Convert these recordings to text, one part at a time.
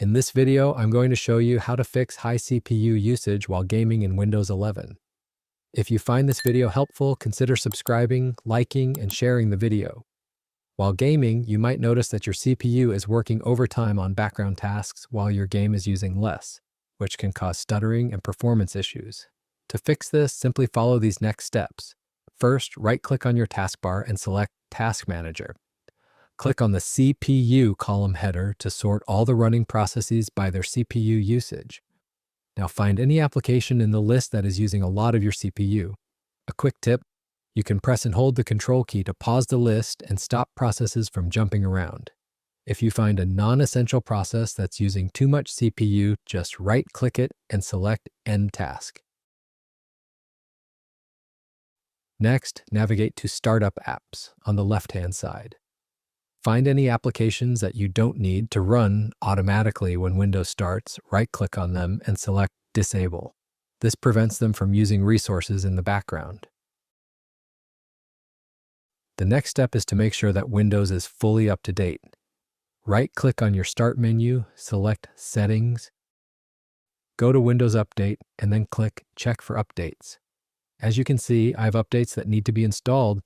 In this video, I'm going to show you how to fix high CPU usage while gaming in Windows 11. If you find this video helpful, consider subscribing, liking, and sharing the video. While gaming, you might notice that your CPU is working overtime on background tasks while your game is using less, which can cause stuttering and performance issues. To fix this, simply follow these next steps. First, right-click on your taskbar and select Task Manager. Click on the CPU column header to sort all the running processes by their CPU usage. Now find any application in the list that is using a lot of your CPU. A quick tip, you can press and hold the Control key to pause the list and stop processes from jumping around. If you find a non-essential process that's using too much CPU, just right-click it and select End Task. Next, navigate to Startup Apps on the left-hand side. Find any applications that you don't need to run automatically when Windows starts, right-click on them and select Disable. This prevents them from using resources in the background. The next step is to make sure that Windows is fully up to date. Right-click on your Start menu, select Settings, go to Windows Update, and then click Check for Updates. As you can see, I have updates that need to be installed,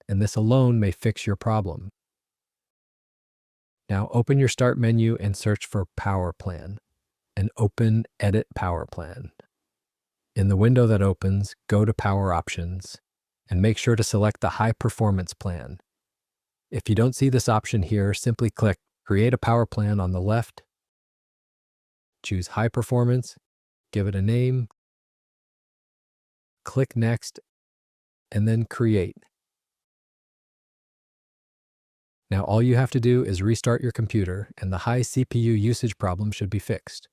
and this alone may fix your problem. Now open your Start menu and search for Power Plan, and open Edit Power Plan. In the window that opens, go to Power Options, and make sure to select the High Performance Plan. If you don't see this option here, simply click Create a Power Plan on the left, choose High Performance, give it a name, click Next, and then Create. Now all you have to do is restart your computer and the high CPU usage problem should be fixed.